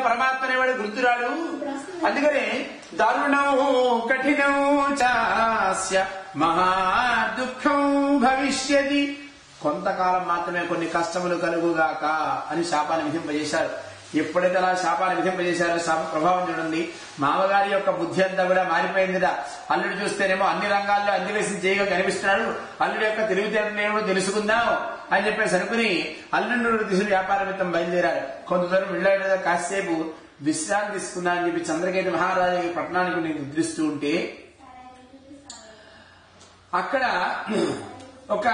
పరమాత్మ అనేవాడు గుర్తురాడు. అందుకని దారుణం కఠినం చాస్య మహా దుఃఖం భవిష్యతి, కొంతకాలం మాత్రమే కొన్ని కష్టములు కలుగుగాక అని శాపాన్ని విధింపజేశారు. ఎప్పుడైతే అలా శాపాన్ని విధింపజేశారో శాప ప్రభావం చూడండి. మామగారి యొక్క బుద్ధి అంతా కూడా మారిపోయిందిదా. అల్లుడు చూస్తేనేమో అన్ని రంగాల్లో అన్వేషణ చేయగా కనిపిస్తున్నాడు. అల్లుడి యొక్క తెలివితేటలేమో తెలుసుకుందాం అని చెప్పేసి అనుకుని అల్లుడు దిశలు వ్యాపార మిత్రం బయలుదేరారు. కొంత దూరం వెళ్ళాడు, కాసేపు విశ్రాంతి తీసుకున్నా అని చెప్పి చంద్రకేతు మహారాజు పట్టణానికి నిద్రిస్తూ ఉంటే అక్కడ ఒక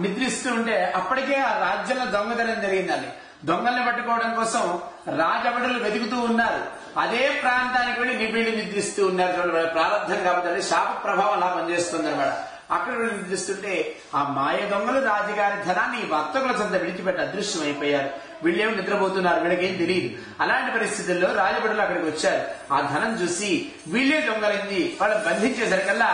నిద్రిస్తూ ఉంటే అప్పటికే ఆ రాజ్యంలో దొంగతనం జరిగిందని దొంగల్ని పట్టుకోవడం కోసం రాజభటులు వెతుకుతూ ఉన్నారు. అదే ప్రాంతానికి వెళ్ళి వీళ్ళు నిద్రిస్తూ ఉన్నారు. ప్రారంభం కాబట్టి శాప ప్రభావం అలా పనిచేస్తుంది అనమాట. అక్కడ నిద్రిస్తుంటే ఆ మాయ దొంగలు రాజుగారి ధనాన్ని వర్తకుల చెంత విడిచిపెట్టి అదృశ్యం అయిపోయారు. వీళ్ళేమో నిద్రపోతున్నారు, వీళ్ళకేం తెలియదు. అలాంటి పరిస్థితుల్లో రాజభటులు అక్కడికి వచ్చారు. ఆ ధనం చూసి వీళ్ళే దొంగలింది వాళ్ళు బంధించేసరికల్లా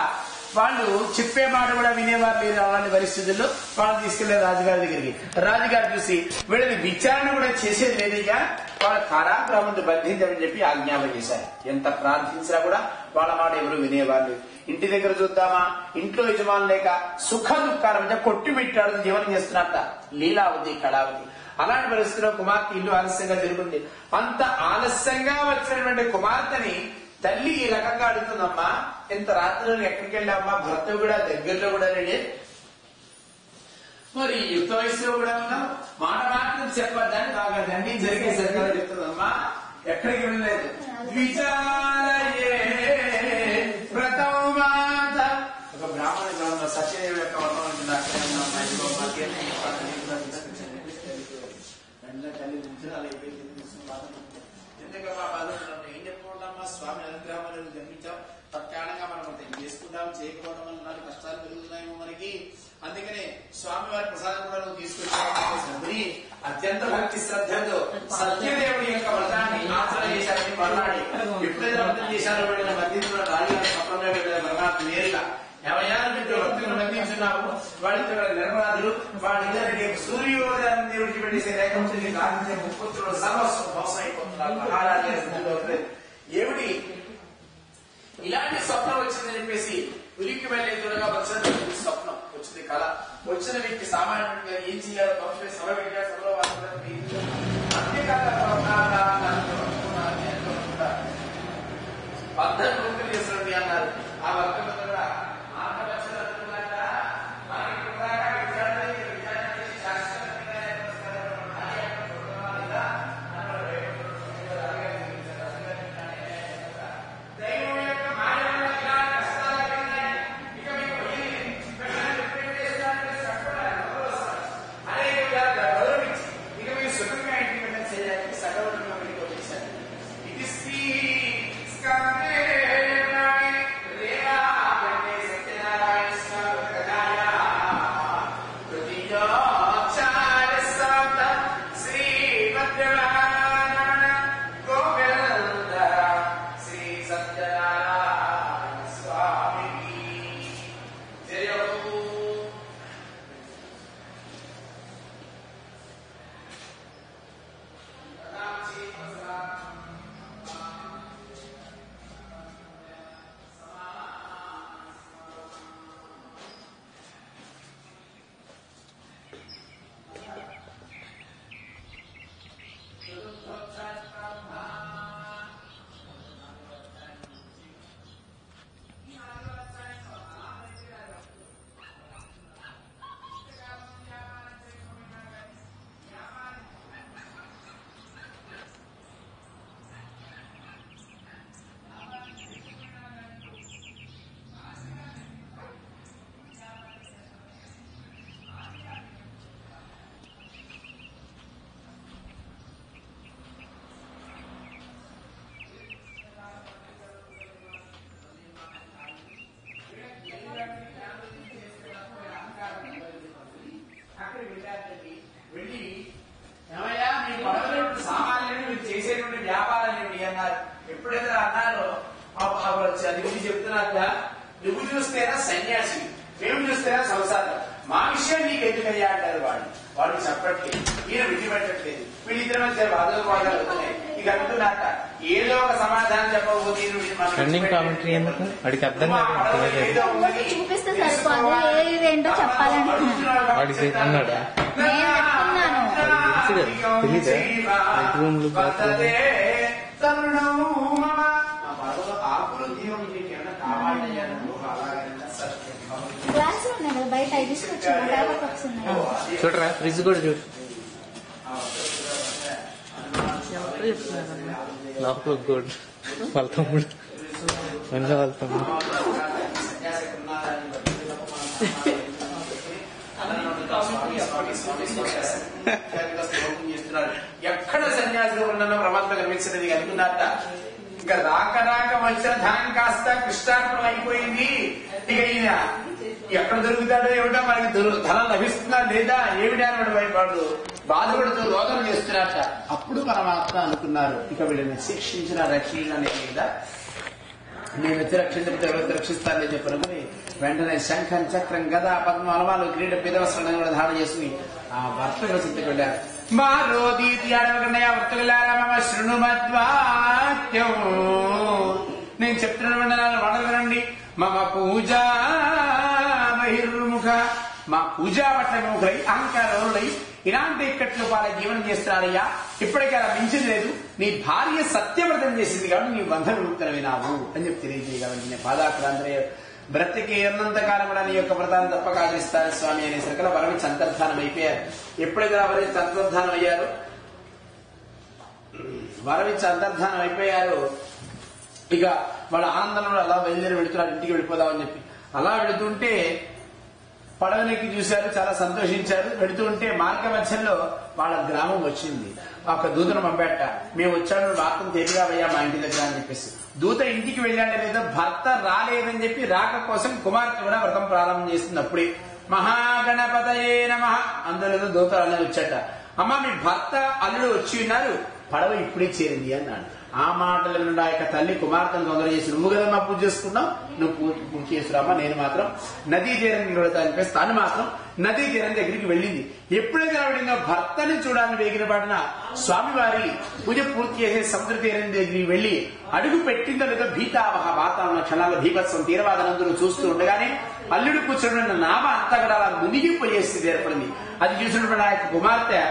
వాళ్ళు చెప్పే మాట కూడా వినేవారు లేరు. అలాంటి పరిస్థితుల్లో వాళ్ళని తీసుకెళ్లారు రాజుగారి దగ్గరికి. రాజుగారు చూసి వీళ్ళని విచారణ కూడా చేసేది లేదుగా వాళ్ళ కారాగృహంలో బంధించమని చెప్పి ఆజ్ఞాపన చేశారు. ఎంత ప్రార్థించినా కూడా వాళ్ళ మాట ఎవరు వినేవాళ్ళు. ఇంటి దగ్గర చూద్దామా, ఇంట్లో యజమాని లేక సుఖ దుఃఖాల మధ్య కొట్టి పెట్టాడు జీవనం చేస్తున్నట్ట లీలావతి కళావతి. అలాంటి పరిస్థితిలో కుమార్తె ఇల్లు ఆలస్యంగా జరుగుతుంది. అంత ఆలస్యంగా వచ్చినటువంటి కుమార్తెని తల్లి ఈ రకంగా అడుగుతుందమ్మా, ఇంత రాత్రి ఎక్కడికి వెళ్ళామ్మా, భర్త కూడా దగ్గరలో కూడా లేడే, మరి యుక్త వయసులో కూడా ఉన్నాం, మాట మాత్రం చెప్పద్దని బాగా దండి జరిగేసరికి చెప్తుందమ్మా, ఎక్కడికి వెళ్ళలేదు. విచారయే వ్రతం మాత, ఒక బ్రాహ్మణ గ్రంథంలో సత్యదేవి యొక్క వర్ణం ఉంటుంది. అక్కడే ఎందుకమ్మా బాధపడడం, ఏం చెప్పుకుంటామా, స్వామి అనుగ్రహం జన్మించాం, తత్కాలంగా మనం ఏం చేసుకుంటాం, చేయకపోవడం వల్ల కష్టాలు పెరుగుతున్నాయేమో మనకి. అందుకనే స్వామి వారి ప్రసాదం కూడా నువ్వు తీసుకొచ్చి అత్యంత భక్తి శ్రద్ధతో సత్యదేవుడి యొక్క వ్రతాన్ని ఆచరణ చేశారని మర్నాడి ఎప్పుడైతే వ్రతం చేశారో వీళ్ళని బంధించిన రాజుగారి స్వప్నంలో వెళ్ళిన పరమాత్మ నేరుగా ఎవరైనా భక్తులను బంధించున్నాము, వాళ్ళిద్దరు నిర్మలాదులు, వాళ్ళిద్దరికి సూర్యోదయాన్ని విడిచిపెట్టేసే రేఖంతో సాధించే ముప్పుత్రులు సర్వస్వం మోసం అయిపోతున్నారు. మహారాజు ఏమిటి ఇలాంటి స్వప్నం వచ్చిందని చెప్పేసి ఉలిక్కి వెళ్ళేదుగా వచ్చిన స్వప్నం వచ్చింది, కళ వచ్చిన వ్యక్తి సామాన్యంగా ఏం చేయాలో భవిష్యత్ సభ పెట్టాడు. సభలో పద్ధతి చేసినట్టు అన్నారు. ఆ వర్గంలో కూడా ఎప్పుడైతే అన్నారో అది గురించి చెప్తున్నా, నువ్వు చూస్తేనా సన్యాసి, మేము చూస్తేనా సంసారం, మా విషయం నీకు ఎందుకయ్యా అంటారు. వాడికి చెప్పట్లేదు, ఈయన విడిచిపెట్టట్లేదు, వీళ్ళిద్దరి మధ్య వాదాలు అవుతున్నాయి. ఇక అంటున్నాక ఏదో ఒక సమాధానం చెప్పబోతే రన్నింగ్ కామెంటరీ ఎందుకు వాడికి అర్థం చూపిస్తే సరిపోదు ఏంటో చెప్పాలంటున్నాను. వాడికి అన్నాడా నేను పెట్టుకున్నాను. తెలీదా బెడ్రూమ్లు గ్లాసులు ఉన్నాయి కదా బయట అవి తీసుకొచ్చాను. పేపర్ కప్స్ ఉన్నాయి. చూడరా ఫ్రిడ్జ్ కూడా చూడు. లోపల గోడు వాళ్ళ తమ్ముడు మళ్ళీ వాళ్ళ తమ్ముడు ఎక్కడ సన్యాసులు ఉన్న ప్రమాదం కనిపించినది అనుకున్నారట. ఇంకా రాక రాక వచ్చిన ధనం కాస్త కృష్ణార్పణం అయిపోయింది. ఇక ఈయన ఎక్కడ దొరుకుతాడో ఏమిటో మనకి ధనం లభిస్తుందా లేదా ఏమిటా అని వాడు బాధపడుతూ రోదన చేస్తున్నారట. అప్పుడు పరమాత్మ అనుకున్నారు, ఇక వీళ్ళని శిక్షించిన రక్షణ అనేది కదా నేను వచ్చి రక్షించకపోతే ఎవరైతే రక్షిస్తారని చెప్పనుకుని వెంటనే శంఖం చక్రం గదా పద్మ అలవాలు క్రీడ పిదవస్త్రాలను కూడా ధారణ చేసుకుని ఆ భర్తల చింతకు వెళ్ళారు. మారోదీతి అడవకన్నయ్య వర్తకులారామ శృణుమద్వాక్యం, నేను చెప్తున్న వడగరండి. మమ పూజా బహిర్ముఖ, మా పూజా పట్ల ముఖులై అహంకారులై ఇలాంటి ఇక్కట్లు వాళ్ళ జీవనం చేస్తున్నారయ్యా. ఇప్పటికీ అలా మించింది లేదు. నీ భార్య సత్యవ్రతం చేసింది కాబట్టి నీ బంధ విముక్తన వినావు అని చెప్పి తెలియజేయగలండి. నేను పాదాకులందరూ బ్రతికి ఎన్నంతకాలం కూడా నీ యొక్క వ్రతాన్ని తప్పక ఆచరిస్తాను స్వామి అనేసరికల వరమించి అంతర్ధానం అయిపోయారు. ఎప్పుడైతే వరమించి అంతర్ధానం అయ్యారు, వరమించి అంతర్ధానం అయిపోయారు, ఇక వాళ్ళ ఆనందంలో అలా బయలుదేరి వెళుతున్నారు. ఇంటికి వెళ్ళిపోదామని చెప్పి అలా వెళుతుంటే పడవలెక్కి చూశారు, చాలా సంతోషించారు. వెళుతూ ఉంటే మార్గ మధ్యలో వాళ్ళ గ్రామం వచ్చింది. ఒక దూతను పంపేట, మేము వచ్చాడు వార్తను తెలియవయ్యా మా ఇంటి దగ్గర అని చెప్పేసి. దూత ఇంటికి వెళ్ళాడే లేదో భర్త రాలేదని చెప్పి రాక కోసం కుమార్తె కూడా వ్రతం ప్రారంభం చేస్తుంది. అప్పుడే మహాగణపతయే నమః అందరూ దూత అనే వచ్చాట. అమ్మ మీ భర్త అల్లుడు వచ్చి ఉన్నారు, పడవ ఇప్పుడే చేరింది అన్నాడు. ఆ మాటల నుండి ఆ యొక్క తల్లి కుమార్తెను తొందర చేసి, నువ్వు కదమ్మా పూజ చేసుకున్నావు, నువ్వు పూజ చేసుకురామ్మా, నేను మాత్రం నదీ తీరం వెళతా అని చెప్పేసి తను మాత్రం నదీ తీరం దగ్గరికి వెళ్ళింది. ఎప్పుడైతే వెళ్ళిందో భర్తని చూడాలని వేగిన పాడిన స్వామివారి పూజ పూర్తి చేసే సముద్ర తీరం దగ్గరికి వెళ్లి అడుగు పెట్టిందో లేదో భీతావహ వాతావరణ క్షణాల్లో భీభత్సం తీరవాదనందరూ చూస్తూ ఉండగానే అల్లుడు కూర్చొని నామ అంతా కూడా అలా మునిగిపోయే స్థితి ఏర్పడింది. అది చూసినప్పుడు ఆ యొక్క కుమార్తె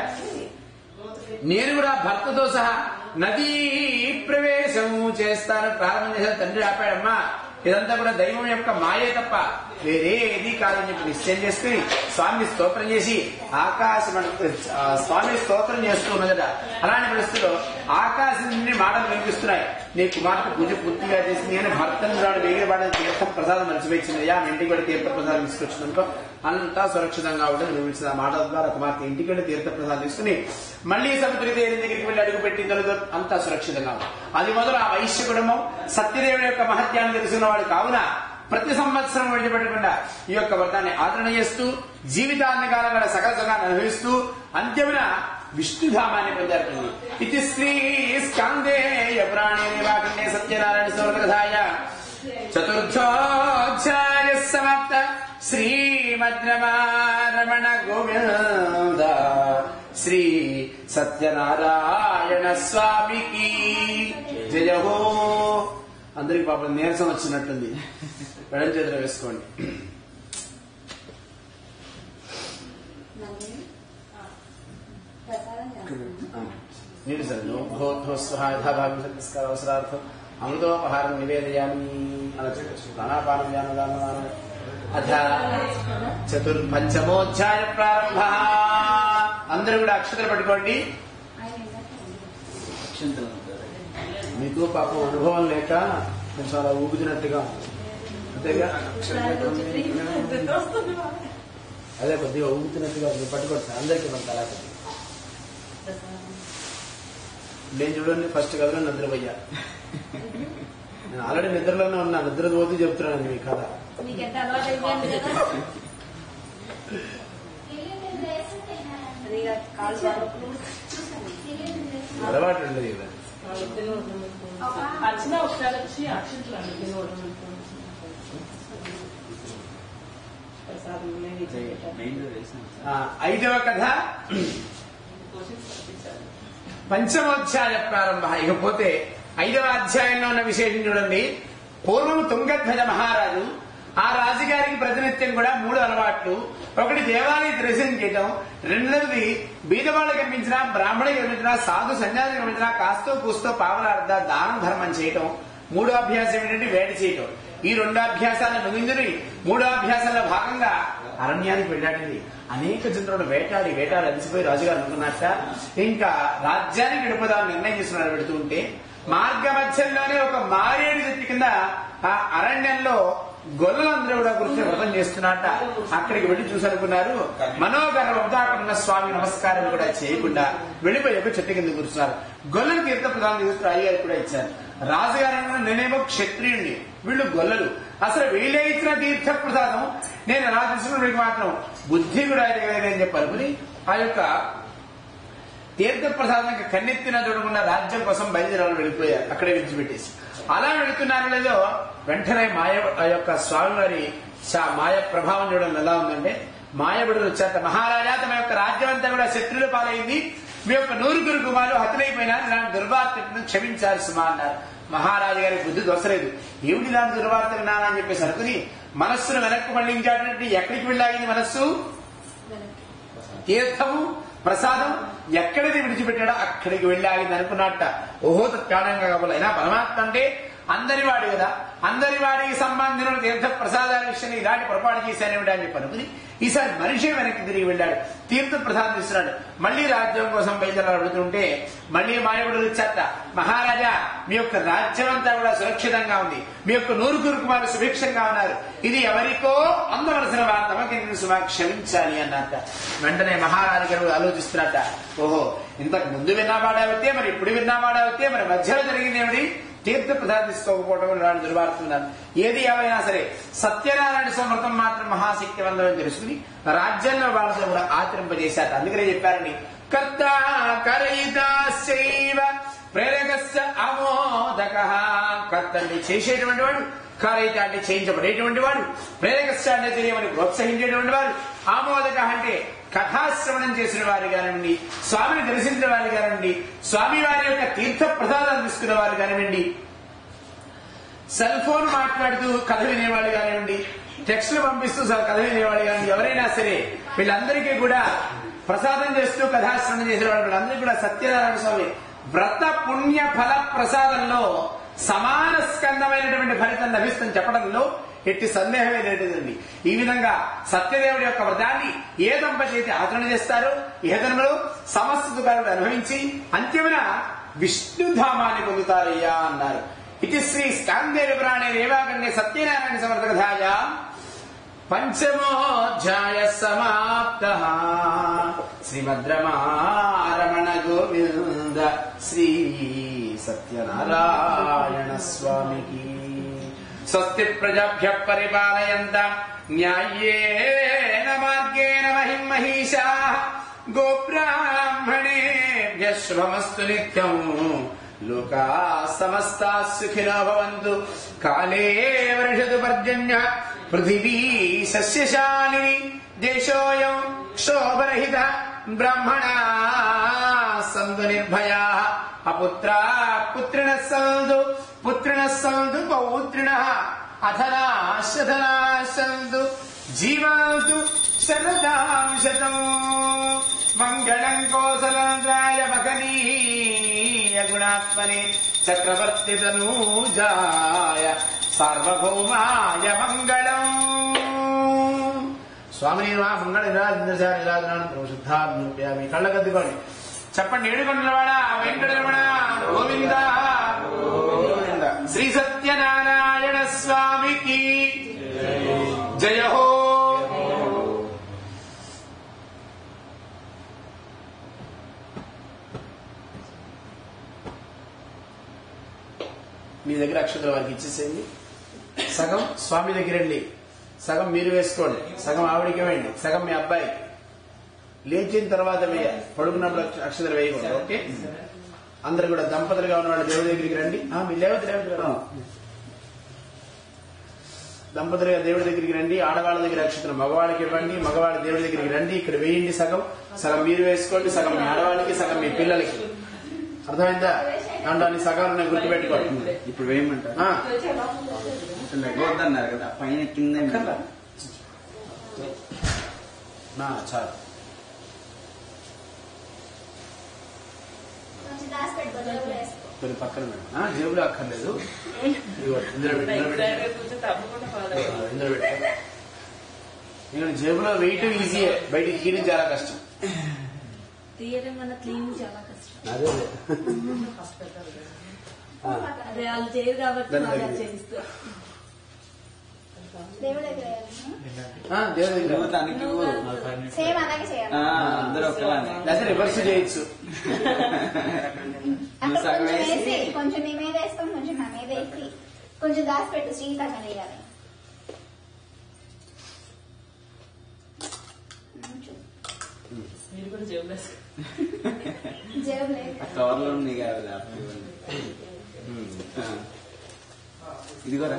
నేను కూడా భర్తతో సహా నదీ ప్రవేశం చేస్తాను ప్రారంభం చేశాను. తండ్రి ఆపాడమ్మా, ఇదంతా కూడా దైవం యొక్క మాయే తప్ప వేరేది కాదని చెప్పి నిశ్చయం చేసుకుని స్వామిని స్తోత్రం చేసి స్వామిని స్తోత్రం చేస్తూ ఉన్నదట. అలాంటి పరిస్థితుల్లో ఆకాశం నుండి మాటలు వినిపిస్తున్నాయి. నీ కుమార్తె పూజ పూర్తిగా చేసింది అని భర్తను రాడు వేగిన వాడిని తీర్థం ప్రసాదం మర్చిపోయింది. ఆ ఇంటికి వెళ్ళి తీర్థ ప్రసాదం తీసుకొచ్చినందుకో అంతా సురక్షితంగా ఉంటుంది నిర్మించిన మాట ద్వారా కుమార్తె ఇంటికి వెళ్ళి తీర్థ ప్రసాదం తీసుకుని మళ్లీ సముద్ర తీరం దగ్గరికి వెళ్ళి అడుగు పెట్టిందో అంతా సురక్షితంగా ఉంది. అది మొదలు ఆ వైశ్య కుటుంబం సత్యదేవుడి యొక్క మహత్యాన్ని తెలుసుకున్న వాడు కావున ప్రతి సంవత్సరం విడిచిపెట్టకుండా ఈ యొక్క వ్రతాన్ని ఆచరణ చేస్తూ జీవితాన్ని కాలంలో సకల సుఖాన్ని అనుభవిస్తూ అంత్యమున విష్ణుధామాన్ని పొందారు. ఇది శ్రీ స్కాందేయ పురాణే సత్యనారాయణ సౌరకథాయ చతుర్థోధ్యాయ సమాప్త. శ్రీమద్రమారమణ గోవింద శ్రీ సత్యనారాయణ స్వామికి జయహో. అందరికి పాపం నీరసం వచ్చినట్టుంది, ఎడం చేతులు వేసుకోండి. నీరు సార్ అవసరార్థం అమృతోపహారం నివేదయామి ప్రాణాపానం జానదానం. అథ పంచమోధ్యాయ ప్రారంభ. అందరూ కూడా అక్షతలు పట్టుకోండి. మీకు పాపం అనుభవం లేక కొంచెం అలా ఊగుతున్నట్టుగా అంతేగా, అదే కొద్దిగా ఊగుతున్నట్టుగా పట్టుకోవచ్చు. అందరికీ మనకు అలా నేను చూడండి ఫస్ట్ కథలో నిద్రపోయా. నేను ఆల్రెడీ నిద్రలోనే ఉన్నా, నిద్ర పోతూ చెప్తున్నాను మీ కథ. అలవాటు ఉండదు కదా. ఐదవ కథ పంచమోధ్యాయ ప్రారంభ. ఇకపోతే 5వ అధ్యాయంలో ఉన్న విశేషం చూడండి. పూర్వం తుంగధ్వజ మహారాజు, ఆ రాజుగారికి ప్రతినిత్యం కూడా 3 అలవాట్లు. ఒకటి దేవాలయ దర్శనం చేయటం, రెండవది బీదవాళ్ళకి కనిపించినా, బ్రాహ్మణుడికి కనిపించినా, సాధు సన్యాసికి కనిపించినా కాస్తో కూస్తో పావలార్థ దానం ధర్మం చేయటం. 3వ అభ్యాసం ఏంటంటే వేట చేయటం. ఈ 2 అభ్యాసాలను ముగించుని 3వ అభ్యాసంలో భాగంగా అరణ్యానికి వెళ్ళాడండి. అనేక చంద్రుడు వేటాడి అలసిపోయి రాజుగారు అనుకున్నట్ట ఇంకా రాజ్యానికి గడిపోదామని నిర్ణయం చేసుకున్నారు. పెడుతూ ఉంటే మార్గ మధ్యంలోనే ఒక మారేడు చెట్టు కింద ఆ అరణ్యంలో గొల్లలందరూ కూడా కూర్చొని వ్రతం చేస్తున్నట్ట. అక్కడికి వెళ్లి చూసనుకున్నారు. మనోగర్వంతో అక్కడ ఉన్న స్వామి నమస్కారం కూడా చేయకుండా వెళ్లిపోయి ఒక చెట్టు కింద కూర్చున్నారు. గొల్లలు తీర్థ ప్రధానం తీసుకుని రాజుగారికి కూడా ఇచ్చారు. రాజుగారు నేనేమో క్షత్రియుణ్ణి, వీళ్ళు గొల్లలు, అసలు వీళ్ళే ఇచ్చిన తీర్థ ప్రసాదం నేను ఎలా తీసుకున్న మాత్రం బుద్ధి కూడా ఎదగలేదని చెప్పారు. ఆ యొక్క తీర్థ ప్రసాదానికి కన్నెత్తిన చూడకుండా రాజ్యం కోసం బయలుదేరాలని వెళ్ళిపోయారు. అక్కడే విడిచిపెట్టేసి అలా వెళుతున్నారో లేదో వెంటనే ఆ యొక్క స్వామివారి మాయ ప్రభావం చూడండి ఎలా ఉందంటే, మాయబడులు వచ్చాక మహారాజా తమ యొక్క రాజ్యం అంతా కూడా శత్రుల పాలైంది, మీ యొక్క 100 కుమారులు హతులైపోయినారు, ఇలాంటి దుర్వార్తను క్షమించారు సుమా అన్నారు. మహారాజు గారి బుద్ధి దోసలేదు. ఏమిటి ఇలాంటి దుర్వార్త విన్నానా అని చెప్పేసి అనుకుని మనస్సును వెనక్కు మళ్లించాడంటే ఎక్కడికి వెళ్ళాగింది మనస్సు? తీర్థము ప్రసాదం ఎక్కడిది విడిచిపెట్టాడో అక్కడికి వెళ్ళాగింది అనుకున్నట్ట. ఓహో తత్కారణంగా కాబోలు. అయినా పరమాత్మ అంటే అందరి వాడి కదా, అందరి వాడికి సంబంధించిన తీర్థ ప్రసాదాల విషయాన్ని ఇలాంటి పొరపాటు చేశానేమిటి అని చెప్పి అనుకుని ఈసారి మనిషి వెనక్కి తిరిగి వెళ్ళాడు. తీర్థ ప్రసాదం ఇస్తున్నాడు. మళ్లీ రాజ్యం కోసం బయలుదేరబడుతుంటే మళ్లీ మాయవుడు వచ్చాట. మహారాజా మీ యొక్క రాజ్యం అంతా కూడా సురక్షితంగా ఉంది, మీ యొక్క 100 కుమారులు సుభిక్షంగా ఉన్నారు, ఇది ఎవరికో అందవలసిన వారు తమకి సుమా క్షమించాలి అన్నట్ట. వెంటనే మహారాజు గారు ఆలోచిస్తున్నట్ట, ఓహో ఇంతకు ముందు విన్నావాడావితే, మరి ఇప్పుడు విన్నావాడావితే, మరి మధ్యలో జరిగింది ఏమిటి? తీర్థ ప్రసాదం తీసుకోకపోవడం ఇలాంటి దుర్వార్తలు. ఏది ఏమైనా సరే సత్యనారాయణ స్మృతం మాత్రం మహాశక్తివంతమని తెలుసుకుని రాజ్యంలో వాళ్ళతో కూడా ఆచరింపజేశారు. అందుకనే చెప్పారండి, కర్త కరయితాశైవ ప్రేరకస్య అమోదక. కర్త అంటే చేసేటువంటి వాడు, కారయిత అంటే చేయించబడేటువంటి వాడు, ప్రేరకస్య అంటే తెలియమని ప్రోత్సహించేటువంటి వాడు, ఆమోదక అంటే కథాశ్రవణం చేసిన వారు కానివ్వండి, స్వామిని దర్శించిన వారు కానివ్వండి, స్వామి వారి యొక్క తీర్థ ప్రసాదాలు తీసుకున్న వారు కానివ్వండి, సెల్ ఫోన్ మాట్లాడుతూ కథ వినేవాళ్ళు కానివ్వండి, టెక్స్టులు పంపిస్తూ కథ వినేవాళ్ళు కానివ్వండి, ఎవరైనా సరే వీళ్ళందరికీ కూడా ప్రసాదం చేస్తూ కథాశ్రవణం చేసిన వాళ్ళు వీళ్ళందరికీ కూడా సత్యనారాయణ స్వామి వ్రత పుణ్య ఫల ప్రసాదంలో సమాన స్కందమైనటువంటి ఫలితం లభిస్తుందని చెప్పడంలో ఎట్టి సందేహమే లేదండి. ఈ విధంగా సత్యదేవుడి యొక్క వ్రతాన్ని ఏ దంపతి అయితే ఆచరణ చేస్తారో ఏ జన్మలో సమస్త సుఖాలను అనుభవించి అంత్యమున విష్ణుధామాన్ని పొందుతారయ్యా అన్నారు. ఇది శ్రీ స్కాందేవి పురాణే రేవాగణ్య సత్యనారాయణ సమర్థ కథాయా పంచమోధ్యాయ సమాప్త. శ్రీమద్రమారమణ గోవింద శ్రీ సత్యనారాయణ స్వామికి. స్వస్తి ప్రజాభ్య పరిపాలయంత న్యాయేన మార్గేణ మహిం మహిషాః గోబ్రాహ్మణేభ్య శుభమస్తు నిత్యం. లోకాః సమస్తాః సుఖినో భవంతు. కాలే వర్షతు పర్జన్యః పృథివీ సస్యశాలిని. దేశోऽయం క్షోభరహితః బ్రాహ్మణాః సంతు నిర్భయాః. అపుత్రాః పుత్రిణః సంతు, పుత్రిణః సంతు పౌత్రిణః. అధనాః సంతు, జీవంతు శరదాం శతం. మంగళం కోసలాయ మహనీయ గుణాత్మనే చక్రవర్తి తనూజాయ సార్వభౌమాయ మంగళం. స్వామిని మంగళ శుద్ధాత్మ్యామి. కళ్ళకద్దుకోండి, చెప్పండి. 7 కొండలవాడ వెంకటరమణ గోవింద గోవింద. శ్రీ సత్యనారాయణ స్వామికి జయ హో. మీ దగ్గర అక్షతలు వారికి ఇచ్చేసేయండి. సగం స్వామి దగ్గర రండి, సగం మీరు వేసుకోండి, సగం ఆవిడికి వేయండి, సగం మీ అబ్బాయి. లేచిన తర్వాత వేయాలి, పడుకున్నప్పుడు అక్షతలు వేయకూడదు. ఓకే, అందరు కూడా దంపతులుగా ఉన్న వాళ్ళు దేవుడి దగ్గరికి రండి. మీ లేవతి దంపతులుగా దేవుడి దగ్గరికి రండి. ఆడవాళ్ళ దగ్గర అక్షతలు మగవాళ్ళకి ఇవ్వండి, మగవాళ్ళ దేవుడి దగ్గరికి రండి. ఇక్కడ వేయండి, సగం సగం మీరు వేసుకోండి, సగం మీ ఆడవాళ్ళకి, సగం మీ పిల్లలకి. అర్థమైందా? దాంట్లో అన్ని సగాలు ఉన్నాయి, గుర్తుపెట్టుకోండి. ఇప్పుడు వేయమంటారు వద్దన్నారు కదా, పైన కింద చాలు. కొంచెం దాచి పెట్టుకోవాలి కొన్ని పక్కన జేబులో అక్కర్లేదు. ఇందులో జేబులో వెయిట్ ఈజీయే, బయటికి తీయడం చాలా కష్టం. తీయడం వల్ల క్లీన్ చాలా కష్టం. అదే అదే వాళ్ళు చేయరు కాబట్టి వాళ్ళు చేయిస్తారు. దేవుడి దగ్గర దేవుడి దగ్గర సేమ్ అలాగే చేయాలి. అందరూ ఒకలానే. లేకపోతే రివర్స్ చేయొచ్చు. అక్కడ కొంచెం వేసి కొంచెం నీ మీద వేసుకొని కొంచెం నా మీద వేసి కొంచెం దాచి పెట్టు, శ్రీకాంతం వేయాలి. మీరు కూడా జేబులో జేబు లేదు. కవర్లో ఉంది కదా. ఇది కూడా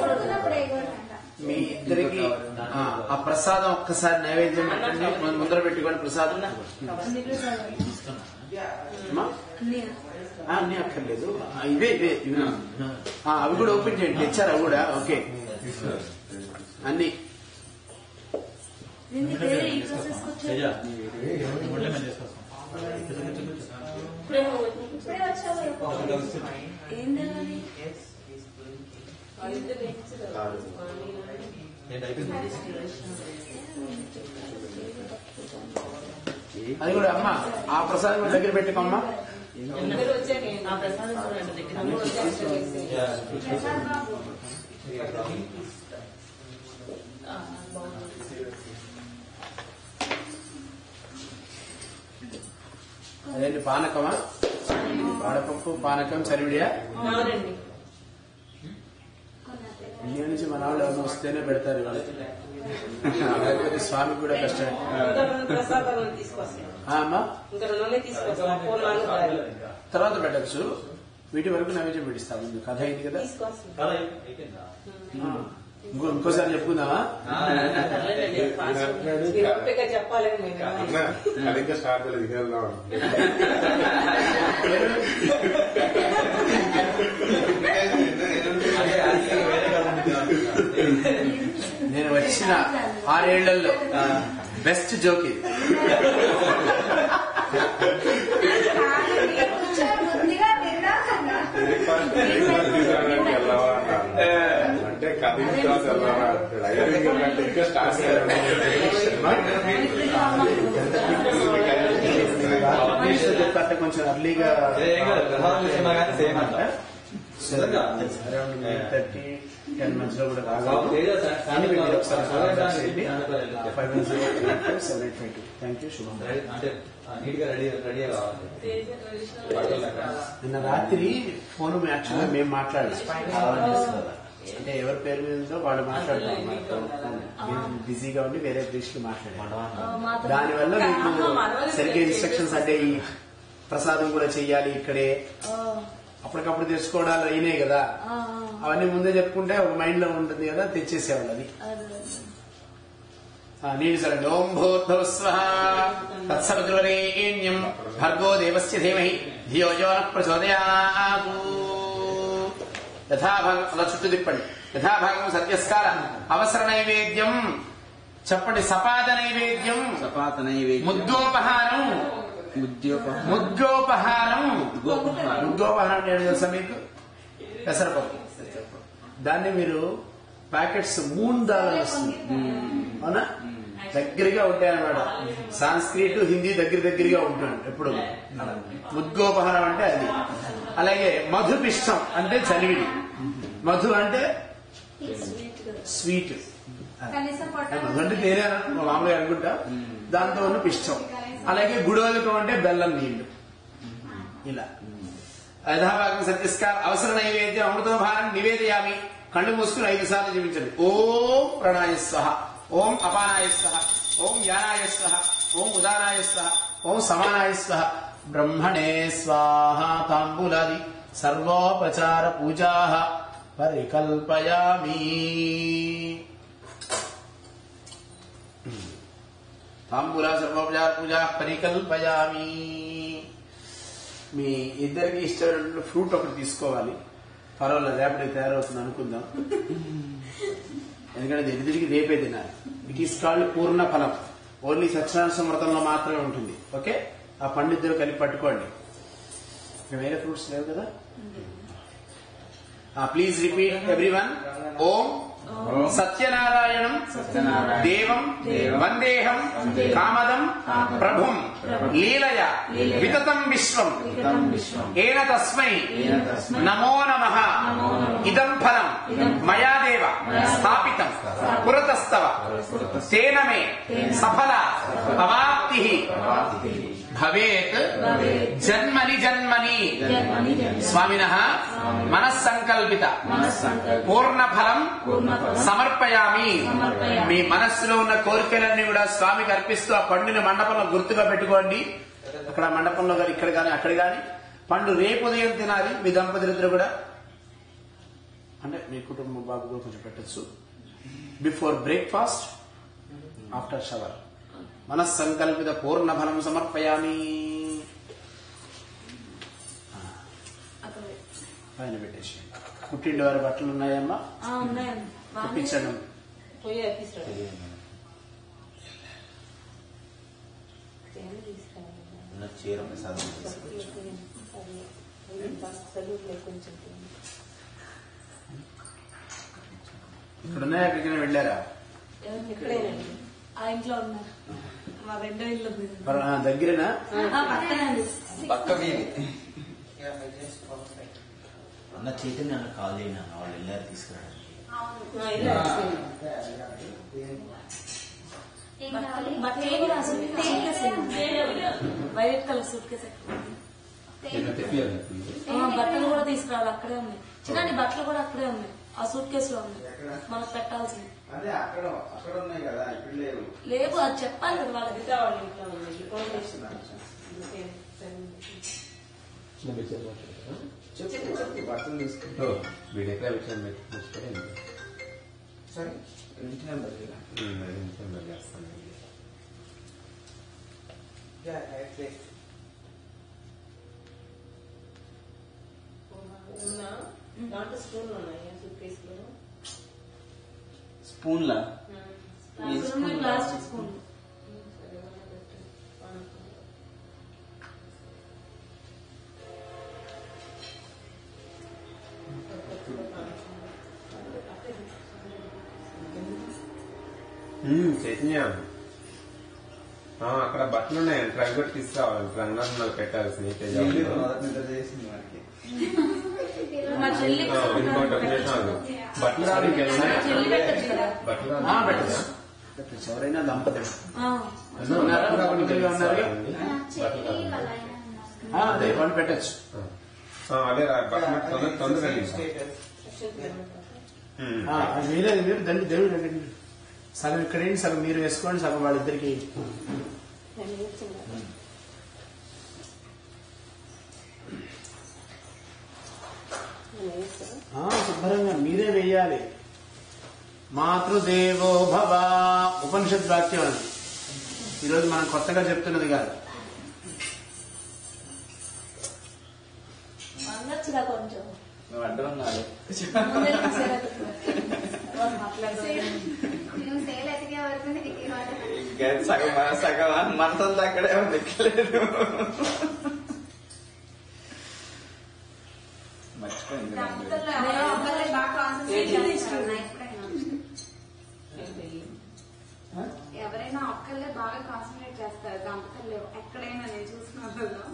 పడుకున్నప్పుడు వేయకూడదంట. మీ ఇద్దరికి ఆ ప్రసాదం ఒక్కసారి నైవేద్యం పెట్టండి, ముందర పెట్టుకోండి ప్రసాదం. అన్ని అక్కర్లేదు, ఇవే ఇవే అవి కూడా ఓపెన్ చేయండి. తెచ్చారు అవి కూడా. ఓకే, అన్ని ఇప్పుడే వచ్చావు. అది కూడా అమ్మా, ఆ ప్రసాదం కూడా దగ్గర పెట్టుకోమ్మా. అదేంటి పానకమా? వాడపప్పు పానకం చలివిడియా? ఇండియా నుంచి మన వాళ్ళు ఎవరైనా వస్తేనే పెడతారు. లేకపోతే స్వామి కూడా కష్టమే. అమ్మా తర్వాత పెట్టచ్చు, వీటి వరకు నైవేద్యం పెట్టిస్తాము. కథ అయింది కదా, ఇంకోసారి చెప్పుకుందామా? ఇంకా స్టార్ట్ నేను వచ్చిన 6 ఏళ్లలో బెస్ట్ జోక్ ఇది. అంటే కథ ఇంకా స్టార్ట్ చెప్తే కొంచెం అర్లీగా 10 మధ్యలో కూడా రాగాలి. Thank you. శుభం. నిన్న రాత్రి ఫోన్ యాక్చువల్గా మేము మాట్లాడాలి. అంటే ఎవరి పేరు మీద ఉందో వాళ్ళు మాట్లాడతాం. బిజీగా ఉండి వేరే దృష్టికి మాట్లాడారు. దానివల్ల మీకు సరిగ్గా ఇన్స్ట్రక్షన్స్, అంటే ఈ ప్రసాదం కూడా చెయ్యాలి ఇక్కడే, అప్పటికప్పుడు తెచ్చుకోవడాలు అయినాయి కదా, అవన్నీ ముందే చెప్పుకుంటే ఒక మైండ్ లో ఉంటుంది కదా, తెచ్చేసేవాళ్ళు. అది నీళ్ళు సరే. ఓం భూర్భువః స్వః తత్సవితుర్వరేణ్యం భర్గో దేవస్య ధీమహి ధియో యో నః ప్రచోదయాత్. యథాభాగం అలా చుట్టూ తిప్పండి. యథాభాగం సత్యస్కార అవసర నైవేద్యం చెప్పండి. సపాద నైవేద్యం, సపాత నైవేద్యం, ముద్గోపహారం. ముద్గోపహారం అంటే తెలుసా మీకు? పెసరపప్పు. దాన్ని మీరు ప్యాకెట్స్ 3 దాలు వస్తుంది. అవునా? దగ్గరగా ఉంటాయి అన్నమాట. సాంస్క్రిట్ హిందీ దగ్గరగా ఉంటుంది ఎప్పుడు. ముద్గోపహారం అంటే అది. అలాగే మధుపిష్టం అంటే చలివిడి. మధు అంటే స్వీట్. మధు అంటే తేనె మామూలుగా అనుకుంటా. దాంతో ఉన్న పిష్టం. అలాగే గుడోదకం అంటే బెల్లం నీళ్లు. ఇలా యథాభాగం సత్యస్కార అవసర నైవేద్యం అమృతోభారం నివేదయామి. కళ్ళు మూసుకుని 5 సార్లు జీవించండి. ఓం ప్రణాయ స్వః, ఓం అపానాయ స్వః, ఓం యానాయ స్వః, ఓం ఉదానాయ స్వః, ఓం సమానాయ స్వః. బ్రహ్మణే స్వాహ. తాంబూలాది సర్వోపచార పూజా పరికల్పయామి. తాంబూల సర్వోపచార పూజ పరికల్పయామి. మీ ఇద్దరికి ఇష్టమైన ఫ్రూట్ ఒకటి తీసుకోవాలి. పర్వాలేదు, రేపటికి తయారవుతుంది అనుకుందాం. ఎందుకంటే ఎదుటికి రేపే తినాలి. ఇట్ ఈస్ కాల్డ్ పూర్ణ ఫలం. ఓన్లీ సత్యనారాయణ సమృతంలో మాత్రమే ఉంటుంది. ఓకే, ఆ పండు ఇద్దరు కలిపి పట్టుకోండి. వేరే ఫ్రూట్స్ లేవు కదా. Please repeat everyone. ఓం సత్యనారాయణం దేవం వందేహం కామదం ప్రభుం లీలయ వితతం విశ్వం ఏన తస్మై నమో నమః ఇదం ఫలం మయా దేవ స్థాపితం పురతస్తవ తేన మే సఫల అవాప్తి భవేత్ జన్మని జన్మని స్వామినః మనస్సంకల్పిత పూర్ణ ఫలం సమర్పయామి. మీ మనస్సులో ఉన్న కోరికలన్నీ కూడా స్వామికి అర్పిస్తూ ఆ పండుని మండపంలో గుర్తుగా పెట్టుకోండి. అక్కడ మండపంలో కానీ ఇక్కడ కానీ అక్కడ కానీ పండు రేపు ఉదయం తినాలి. మీ దంపతులిద్దరు కూడా, అంటే మీ కుటుంబం బాబు కూడా కొంచెం పెట్టచ్చు. Before breakfast, after shower. మనస్సంకల్పిత పూర్ణ ఫలం సమర్పయామి. పైన పెట్టేసి పుట్టింటి వారి బట్టలు ఉన్నాయమ్మా? తెప్పించండి. చీర ప్రసాదం ఇక్కడున్నాయా? ఎక్కడికైనా వెళ్ళారా? ఇక్కడేనండి, ఆ ఇంట్లో ఉన్నారు. మా రెండో ఇల్లు దగ్గరేనా? పక్కనండి. పక్క వీధి. అన్న చైతన్య అన్న కాల్ చేయనా, వాళ్ళు వెళ్ళారు తీసుకురావడానికి. వైలెట్ కలర్ సూట్ కేసు బట్టలు కూడా తీసుకురావాలి. అక్కడే ఉన్నాయి చిన్న బట్టలు కూడా అక్కడే ఉన్నాయి. ఆ సూట్ కేసులో ఉన్నాయి. మనకు పెట్టాల్సింది లేవు. అది చెప్పాలి కదా వాళ్ళకి. బట్టలు తీసుకుంటూ వీడి ఎక్కడ విషయం పెట్టుకుంటే సరే చేస్తాను. స్పూన్లా ప్లాస్టిక్ స్పూన్. చైతన్య అక్కడ బట్టలు ఉన్నాయి. ట్రంక్ కూడా తీసుకురావాలి. రంగంలో పెట్టాలి. మా చెల్లి బట్టలు పెట్టచ్చు. ఎవరైనా దంపతులు అదే వాళ్ళు పెట్టచ్చు. అదే తొందరగా మీరే మీరు దాన్ని దేవుడు అడగండి. సగం ఇక్కడేంటి, సగం మీరు వేసుకోండి, సగం వాళ్ళిద్దరికి. శుభ్రంగా మీరే వెయ్యాలి. మాతృదేవో భవ ఉపనిషత్ వాక్యం అది. ఈరోజు మనం కొత్తగా చెప్తున్నది కాదు. అందచ్చుగా కొంచెం అడ్డం ఉన్నారు. సగం మనతో అక్కడే ఎక్కలేదు. మర్చిపోయింది. ఎవరైనా ఒక్కళ్ళే బాగా కాన్సన్ట్రేట్ చేస్తారు. దంపతులు ఎక్కడైనా నేను చూసుకున్నాను.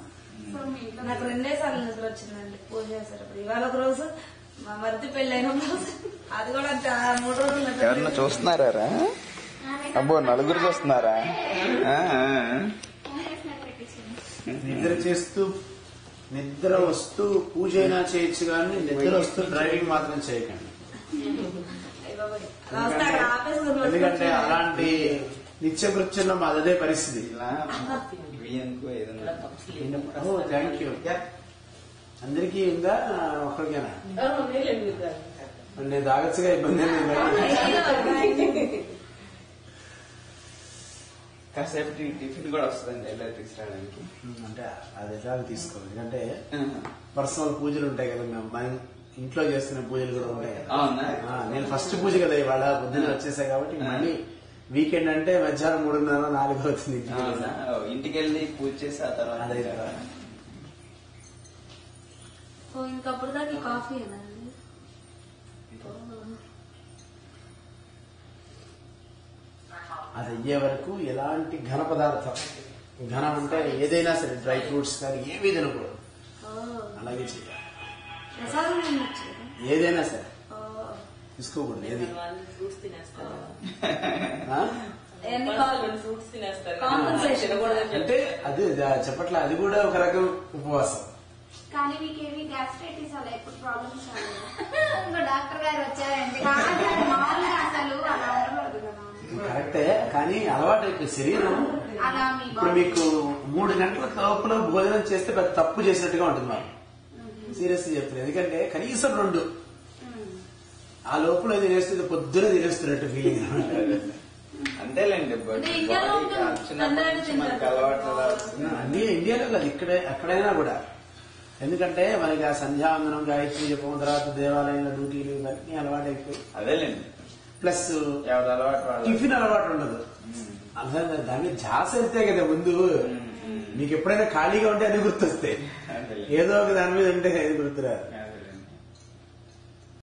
సో మీ ఇంట్లో నాకు 2 సార్లు నిద్ర వచ్చిందండి పూజ చేసేటప్పుడు. ఇవాళ ఒక రోజు, మా మరిది పెళ్ళైన రోజు, అది కూడా 3 రోజులు. ఎవరన్నా చూస్తున్నారా? అబ్బో, నలుగురు చూస్తున్నారా? నిద్ర చేస్తూ నిద్ర వస్తూ పూజ అయినా చేయొచ్చు, కానీ నిద్ర వస్తూ డ్రైవింగ్ మాత్రం చేయకండి. ఎందుకంటే అలాంటి నిత్య కృత్యంలో మాది అదే పరిస్థితి. Thank you. అందరికీ ఉందా, ఒక్కరికేనా? నేను తాగచ్చుగా, ఇబ్బంది లేదు. కాసేపు టిఫిన్ కూడా వస్తుందండి ఎలా తీసుకురావడానికి. అంటే అది ఎట్లా తీసుకోవాలి, ఎందుకంటే పర్సనల్ పూజలు ఉంటాయి కదా, మనం ఇంట్లో చేస్తున్న పూజలు కూడా ఉంటాయి కదా. అవునా? నేను ఫస్ట్ పూజ కదా ఇవాళ పొద్దున్న వచ్చేసాయి కాబట్టి మళ్ళీ వీకెండ్ అంటే మధ్యాహ్నం 3:30 4 అవుతుంది. ఇంటికి వెళ్ళి పూజ చేసి ఆ తర్వాత అదే ఇంకప్పుడు దాకా కాఫీ అది అయ్యే వరకు ఎలాంటి ఘన పదార్థం, ఘనం అంటే ఏదైనా సరే డ్రై ఫ్రూట్స్ కానీ ఏమీ తినకూడదు, అలాగే చేయాలి. ఏదైనా సరే తీసుకోకూడదు. ఏది ఫ్రూట్స్ తినేస్తారు, ఫ్రూట్స్ తినేస్తారు అంటే అది చెప్పట్లే, అది కూడా ఒక రకం ఉపవాసం. కానీ మీకేమి గ్యాస్ట్రైటిస్ అలా ఎప్పుడు ప్రాబ్లమ్స్ ఇంకో డాక్టర్ గారు వచ్చారండి. అసలు అలా ఉండకూడదు కదా. కరెక్టే, కానీ అలవాటు అయిపోయి శరీరం. అలా మీ ఇప్పుడు మీకు 3 గంటల లోపల భోజనం చేస్తే పెద్ద తప్పు చేసినట్టుగా ఉంటుంది. మనం సీరియస్ చెప్తుంది, ఎందుకంటే కనీసం 2 ఆ లోపల తినేస్తుంది, పొద్దున తినేస్తున్నట్టు ఫీలింగ్. అంతేలేండి, అన్ని ఇండియాలో కాదు, ఎక్కడైనా కూడా. ఎందుకంటే మనకి ఆ సంధ్యావందనం, గాయత్రి జపం, తర్వాత దేవాలయంలో డ్యూటీలు ఇవన్నీ అలవాటు అయిపోయి, అదేలేండి. ప్లస్ అలవాటు టిఫిన్ అలవాటు ఉండదు. అలా దాన్ని ఝాస వెళ్తే కదా ముందు. మీకు ఎప్పుడైనా ఖాళీగా ఉంటే అది గుర్తొస్తాయి, ఏదో ఒక దాని మీద ఉంటే అది గుర్తురాదు.